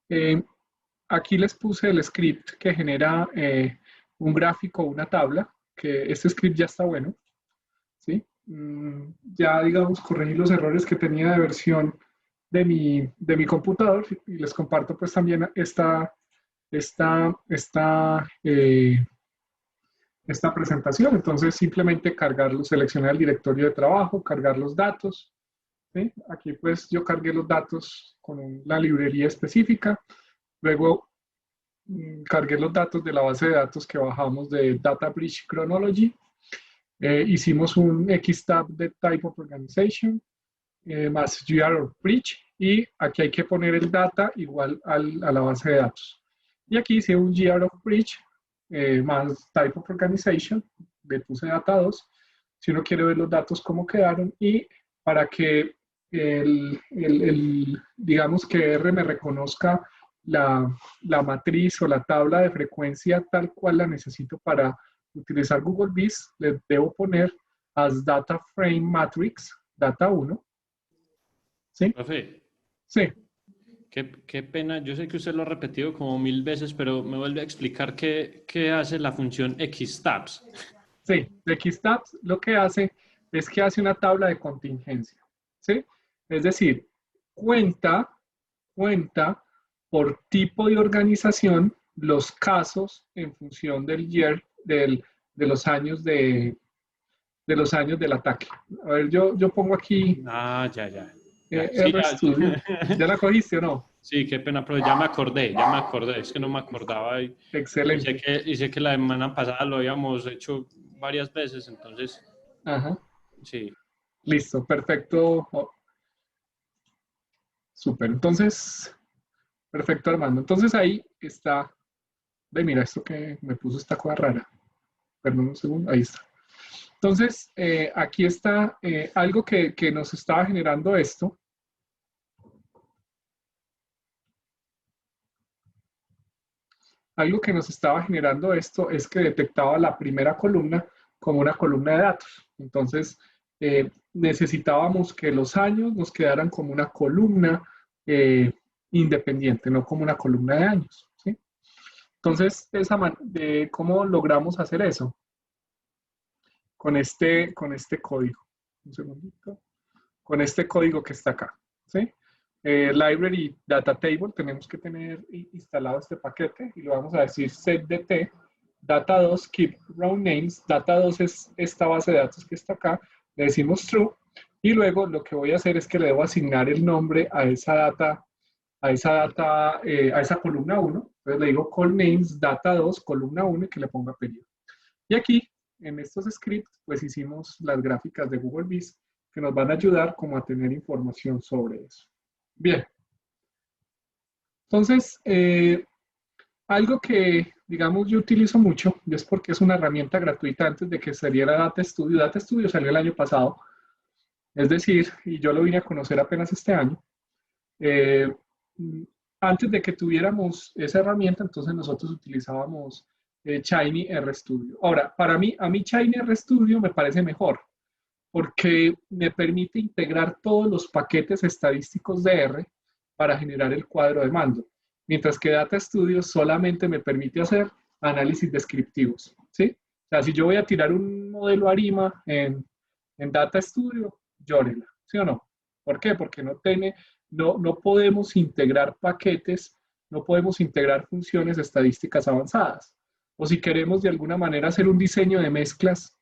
Eh, Aquí les puse el script que genera un gráfico o una tabla, que este script ya está bueno, ¿sí? Ya, digamos, corregí los errores que tenía de versión de mi computador y les comparto pues también esta presentación. Entonces, simplemente cargarlo, seleccionar el directorio de trabajo, cargar los datos, ¿sí? Aquí pues yo cargué los datos con la librería específica. Luego cargué los datos de la base de datos que bajamos de Data Breach Chronology. Hicimos un XTAB de Type of Organization más GR of Breach y aquí hay que poner el data igual a la base de datos. Y aquí hice un GR of Breach más Type of Organization, le puse data 2, si uno quiere ver los datos cómo quedaron y para que digamos que R me reconozca la matriz o la tabla de frecuencia tal cual la necesito para utilizar Google Bees, le debo poner as data frame matrix, data 1, ¿sí? Profe, Sí, qué pena. Yo sé que usted lo ha repetido como 1000 veces, pero me vuelve a explicar qué hace la función xtabs. sí. XStats lo que hace es que hace una tabla de contingencia, ¿sí? Es decir, cuenta, cuenta por tipo de organización los casos en función del year, de los años de los años del ataque. A ver, yo pongo aquí Ah, ya, ya. Ya, sí, ya. RStudio. ¿Ya la cogiste o no? Sí, qué pena, pero ya me acordé, es que no me acordaba Excelente. y sé que la semana pasada lo habíamos hecho varias veces, entonces, Ajá. sí. Listo, perfecto. Oh, súper. Entonces, perfecto, Armando. Entonces ahí está. Ve, mira, esto que me puso esta cosa rara. Perdón un segundo. Ahí está. Entonces, aquí está algo que nos estaba generando esto. Algo que nos estaba generando esto es que detectaba la primera columna como una columna de datos. Entonces, necesitábamos que los años nos quedaran como una columna independiente, no como una columna de años, ¿sí? Entonces, ¿cómo logramos hacer eso? Con este código. Un segundito. Con este código que está acá, ¿sí? Library Data Table, tenemos que tener instalado este paquete y lo vamos a decir setDT, data2 keep row names, data2 es esta base de datos que está acá, le decimos true y luego lo que voy a hacer es que le debo asignar el nombre a esa columna 1, entonces le digo call names data2 columna 1 y que le ponga periodo. Y aquí, en estos scripts, pues hicimos las gráficas de Google Bees que nos van a ayudar como a tener información sobre eso. Bien, entonces, algo que, digamos, yo utilizo mucho, y es porque es una herramienta gratuita antes de que saliera Data Studio. Data Studio salió el año pasado, es decir, y yo lo vine a conocer apenas este año. Eh, Antes de que tuviéramos esa herramienta, entonces nosotros utilizábamos Shiny RStudio. Ahora, a mí Shiny RStudio me parece mejor porque me permite integrar todos los paquetes estadísticos de R para generar el cuadro de mando, mientras que Data Studio solamente me permite hacer análisis descriptivos, ¿sí? O sea, si yo voy a tirar un modelo ARIMA en Data Studio, llórela, ¿sí o no? ¿Por qué? Porque no podemos integrar paquetes, no podemos integrar funciones estadísticas avanzadas. O si queremos de alguna manera hacer un diseño de mezclas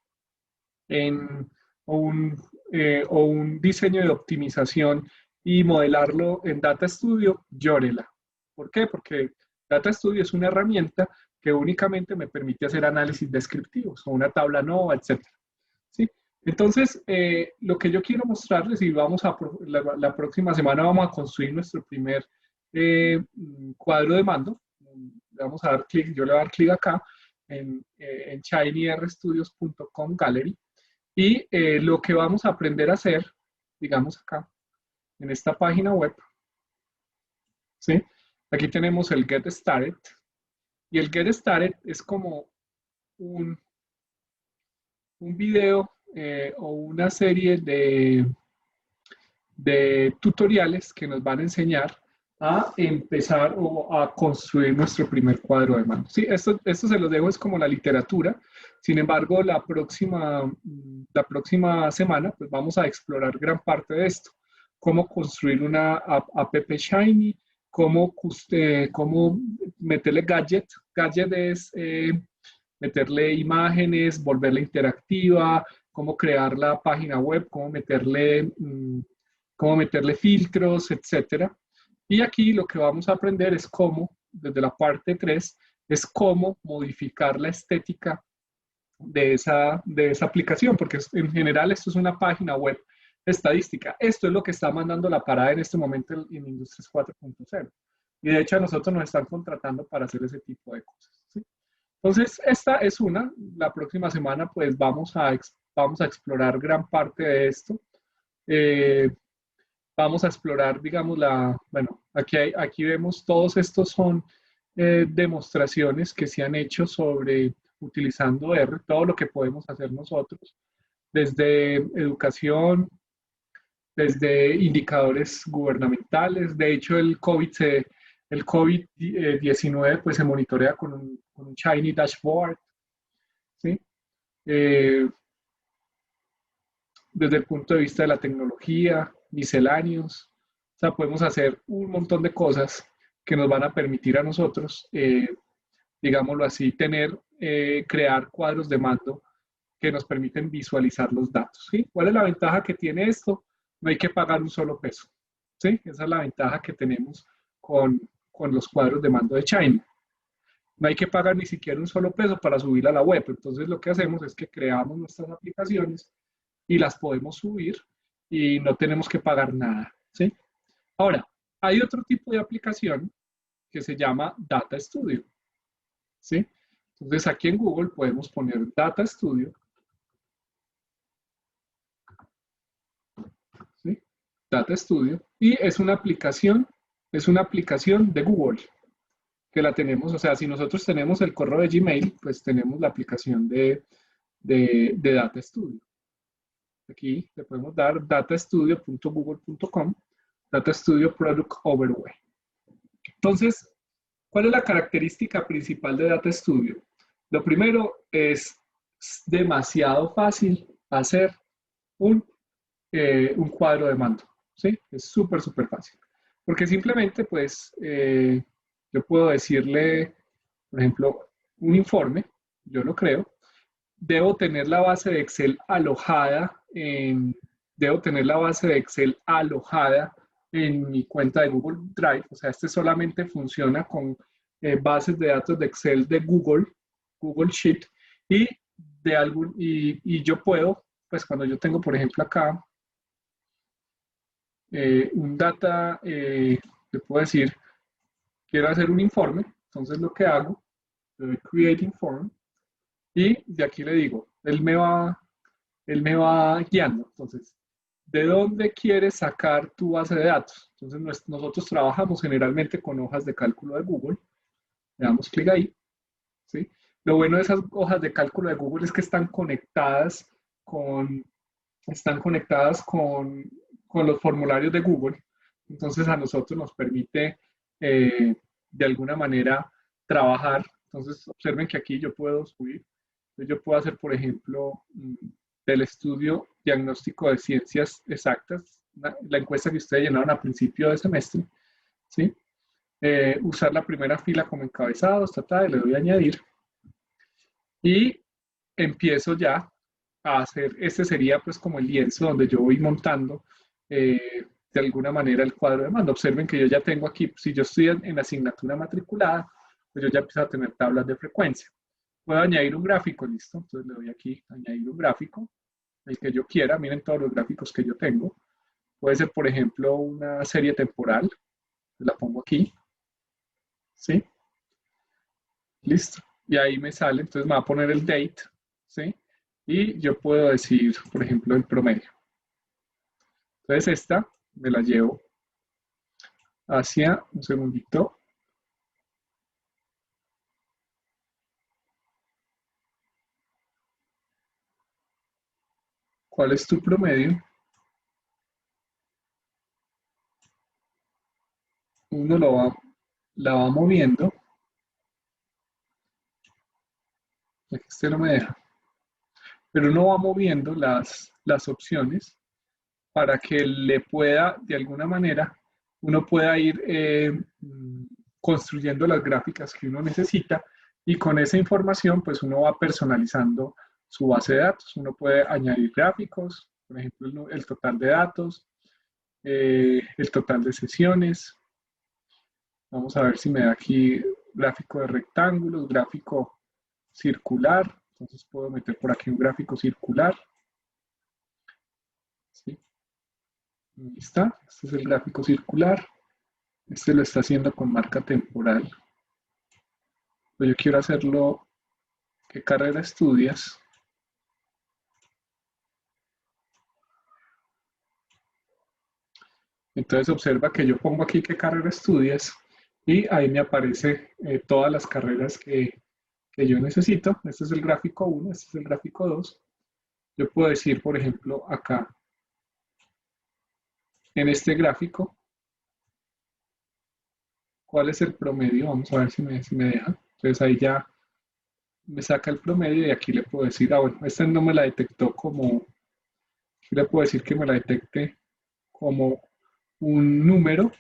en, o un diseño de optimización y modelarlo en Data Studio, llórela. ¿Por qué? Porque Data Studio es una herramienta que únicamente me permite hacer análisis descriptivos o una tabla NOVA, etc. ¿Sí? Entonces, lo que yo quiero mostrarles y la próxima semana vamos a construir nuestro primer cuadro de mando. Vamos a dar clic, yo le voy a dar clic acá en shinyrstudios.com Gallery y lo que vamos a aprender a hacer, digamos acá, en esta página web, ¿sí? Aquí tenemos el Get Started. Y el Get Started es como un, un video o una serie de tutoriales que nos van a enseñar a empezar o a construir nuestro primer cuadro de mando. Sí, esto se los dejo, es como la literatura. Sin embargo, la próxima semana pues vamos a explorar gran parte de esto. Cómo construir una app Shiny, cómo meterle gadget. Gadget es meterle imágenes, volverla interactiva, cómo crear la página web, cómo meterle filtros, etcétera. Y aquí lo que vamos a aprender es cómo, desde la parte 3, es cómo modificar la estética de esa aplicación, porque en general esto es una página web estadística. Esto es lo que está mandando la parada en este momento en Industrias 4.0. Y de hecho a nosotros nos están contratando para hacer ese tipo de cosas. ¿Sí? Entonces, esta es una. La próxima semana pues vamos a explorar gran parte de esto. Eh, Vamos a explorar, digamos, bueno, aquí vemos todos estos son demostraciones que se han hecho sobre utilizando R, todo lo que podemos hacer nosotros, desde educación, desde indicadores gubernamentales. De hecho, el COVID-19 pues se monitorea con un Shiny Dashboard, ¿sí? Eh, Desde el punto de vista de la tecnología, misceláneos. O sea, podemos hacer un montón de cosas que nos van a permitir a nosotros, digámoslo así, crear cuadros de mando que nos permiten visualizar los datos. ¿Sí? ¿Cuál es la ventaja que tiene esto? No hay que pagar un solo peso. ¿Sí? Esa es la ventaja que tenemos con los cuadros de mando de China. No hay que pagar ni siquiera un solo peso para subir a la web. Entonces lo que hacemos es que creamos nuestras aplicaciones y las podemos subir y no tenemos que pagar nada. ¿Sí? Ahora, hay otro tipo de aplicación que se llama Data Studio. ¿Sí? Entonces aquí en Google podemos poner Data Studio. ¿Sí? Data Studio. Y es una aplicación de Google que la tenemos, o sea, si nosotros tenemos el correo de Gmail, pues tenemos la aplicación de Data Studio. Aquí le podemos dar datastudio.google.com, Data Studio Product Overview. Entonces, ¿cuál es la característica principal de Data Studio? Lo primero es demasiado fácil hacer un cuadro de mando. ¿Sí? Es súper, súper fácil. Porque simplemente, pues, yo puedo decirle, por ejemplo, un informe, yo lo creo, debo tener la base de Excel alojada debo tener la base de Excel alojada en mi cuenta de Google Drive. O sea, este solamente funciona con bases de datos de Excel de Google Sheet, y yo puedo, pues cuando yo tengo, por ejemplo, acá un data, le puedo decir, quiero hacer un informe, entonces lo que hago, le doy Create Inform, y de aquí le digo, él me va guiando. Entonces, ¿de dónde quieres sacar tu base de datos? Entonces, nosotros trabajamos generalmente con hojas de cálculo de Google. Le damos clic ahí. ¿Sí? Lo bueno de esas hojas de cálculo de Google es que con, están conectadas con los formularios de Google. Entonces, a nosotros nos permite, de alguna manera, trabajar. Entonces, observen que aquí yo puedo subir. Entonces, yo puedo hacer, por ejemplo, del estudio diagnóstico de ciencias exactas, la encuesta que ustedes llenaron a principio de semestre, ¿sí? Usar la primera fila como encabezado, le doy a añadir y empiezo ya a hacer, este sería pues como el lienzo donde yo voy montando de alguna manera el cuadro de mando. Observen que yo ya tengo aquí, si yo estoy en asignatura matriculada, pues yo ya empiezo a tener tablas de frecuencia. Puedo añadir un gráfico, listo, entonces le doy aquí, añadir un gráfico, el que yo quiera, miren todos los gráficos que yo tengo. Puede ser, por ejemplo, una serie temporal, la pongo aquí, ¿sí? Listo. Y ahí me sale, entonces me va a poner el date, ¿sí? Y yo puedo decir, por ejemplo, el promedio. Entonces esta me la llevo hacia, un segundito. ¿Cuál es tu promedio? uno la va moviendo. Aquí este no me deja. Pero uno va moviendo las opciones para que le pueda, de alguna manera, uno pueda ir construyendo las gráficas que uno necesita y con esa información, pues uno va personalizando su base de datos. Uno puede añadir gráficos, por ejemplo, el total de datos, el total de sesiones. Vamos a ver si me da aquí gráfico de rectángulos, gráfico circular. Entonces puedo meter por aquí un gráfico circular. ¿Sí? Ahí está. Este es el gráfico circular. Este lo está haciendo con marca temporal. Pues yo quiero hacerlo. ¿Qué carrera estudias? Entonces observa que yo pongo aquí qué carrera estudias y ahí me aparece todas las carreras que yo necesito. Este es el gráfico 1, este es el gráfico 2. Yo puedo decir, por ejemplo, acá, en este gráfico, cuál es el promedio. Vamos a ver si me deja. Entonces ahí ya me saca el promedio y aquí le puedo decir, ah, bueno, esta no me la detectó como, aquí le puedo decir que me la detecte como un número,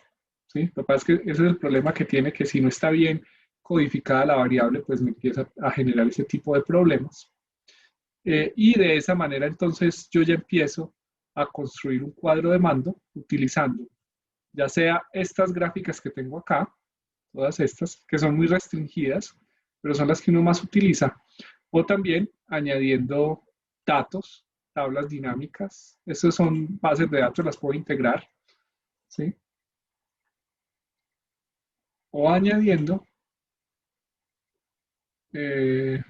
¿sí? Lo que pasa es que ese es el problema que tiene, que si no está bien codificada la variable, pues me empieza a generar ese tipo de problemas. Y de esa manera, entonces, yo ya empiezo a construir un cuadro de mando utilizando ya sea estas gráficas que tengo acá, todas estas, que son muy restringidas, pero son las que uno más utiliza, o también añadiendo datos, tablas dinámicas. Estas son bases de datos, las puedo integrar, ¿sí? O añadiendo, eh,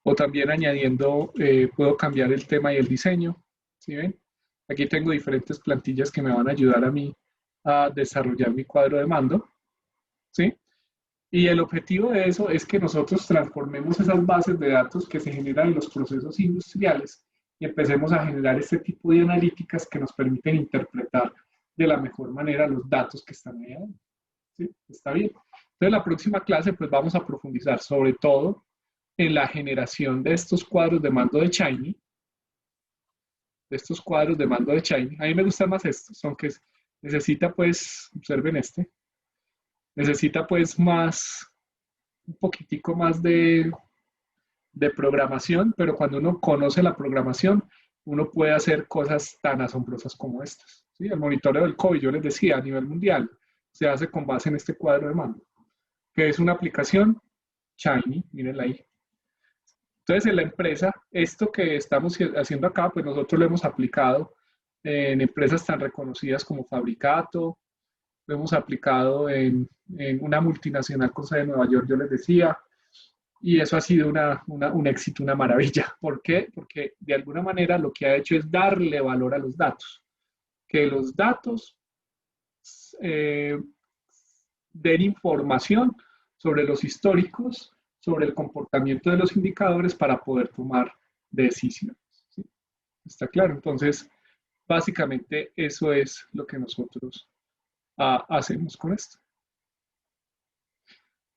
o también añadiendo, puedo cambiar el tema y el diseño, ¿sí ven? Aquí tengo diferentes plantillas que me van a ayudar a mí a desarrollar mi cuadro de mando, ¿sí? Y el objetivo de eso es que nosotros transformemos esas bases de datos que se generan en los procesos industriales y empecemos a generar este tipo de analíticas que nos permiten interpretar de la mejor manera los datos que están ahí adentro. ¿Sí? ¿Está bien? Entonces, la próxima clase, pues vamos a profundizar sobre todo en la generación de estos cuadros de mando de Shiny, de estos cuadros de mando de Shiny. A mí me gustan más estos, aunque necesita, pues, observen este, necesita pues más, un poquitico más de programación, pero cuando uno conoce la programación, uno puede hacer cosas tan asombrosas como estas. ¿Sí? El monitoreo del COVID, yo les decía, a nivel mundial, se hace con base en este cuadro de mando, que es una aplicación Shiny, mírenla ahí. Entonces, en la empresa, esto que estamos haciendo acá, pues nosotros lo hemos aplicado en empresas tan reconocidas como Fabricato, lo hemos aplicado en una multinacional con sede de Nueva York, yo les decía, y eso ha sido un éxito, una maravilla. ¿Por qué? Porque de alguna manera lo que ha hecho es darle valor a los datos. Que los datos eh, den información sobre los históricos, sobre el comportamiento de los indicadores para poder tomar decisiones. ¿Sí? ¿Está claro? Entonces, básicamente eso es lo que nosotros hacemos con esto.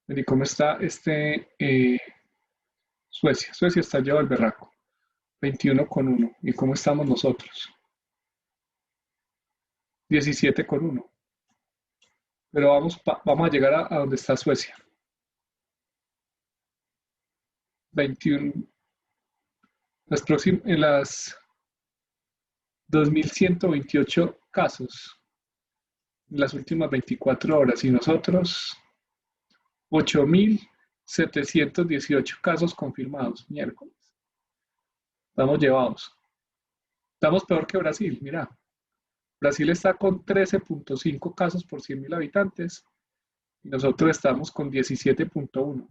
¿Y cómo está Suecia? Suecia está llevado al berraco. 21,1. ¿Y cómo estamos nosotros? 17,1. Pero vamos a llegar a donde está Suecia. 21. En las 2.128 casos en las últimas 24 horas y nosotros 8.718 casos confirmados miércoles. Estamos llevados. Estamos peor que Brasil, mira. Brasil está con 13,5 casos por 100.000 habitantes y nosotros estamos con 17,1.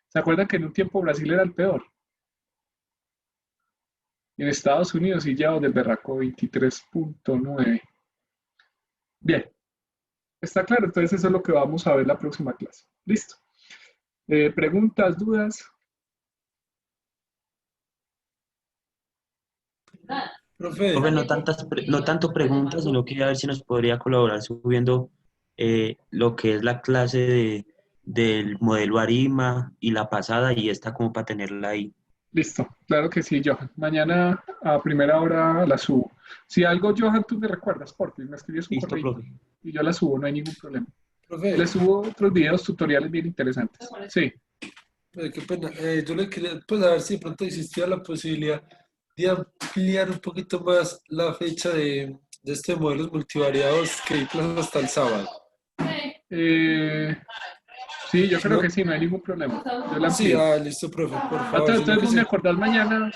¿Se acuerdan que en un tiempo Brasil era el peor? En Estados Unidos sí lleva del berraco 23,9. Bien, está claro. Entonces eso es lo que vamos a ver la próxima clase. Listo. ¿Preguntas, dudas? Profe, no tanto preguntas, sino quería ver si nos podría colaborar subiendo lo que es la clase del modelo ARIMA y la pasada y esta como para tenerla ahí. Listo, claro que sí, Johan. Mañana a primera hora la subo. Si algo, Johan, tú me recuerdas, porque me escribes un Listo, correo profe. y yo la subo, no hay ningún problema. Profe, Le subo otros videos tutoriales bien interesantes. Sí, qué pena. Yo le quería, pues a ver si de pronto existía la posibilidad de ampliar un poquito más la fecha de este modelos multivariados que hay clases hasta el sábado. eh, sí, yo Si creo no, que sí, no hay ningún problema. Yo la sí, amplío. listo, profe, por favor, sino Entonces que vos me acordás mañana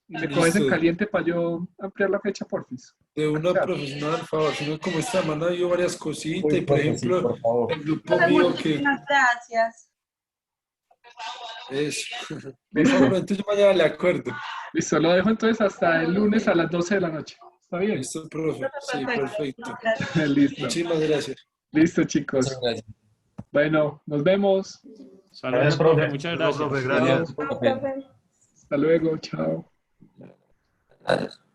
y me coges en listo, caliente para yo ampliar la fecha, porfis. de Para que una sea. profesional, por favor, sino como esta semana ha habido varias cositas Uy, y por profe, sí, ejemplo, por favor. el grupo Profe, mío que muchísimas gracias. es, por favor, Listo, entonces yo mañana le acuerdo. listo, lo dejo entonces hasta el lunes a las 12 de la noche. ¿Está bien? Listo, profe, Profe, sí, perfecto. perfecto. Gracias. Listo, Muchísimas gracias. listo, Muchas chicos. gracias. Bueno, nos vemos. Saludos, profe, muchas Luego, profe, gracias. Chao. gracias. Chao, profe. Hasta luego, chao. Gracias.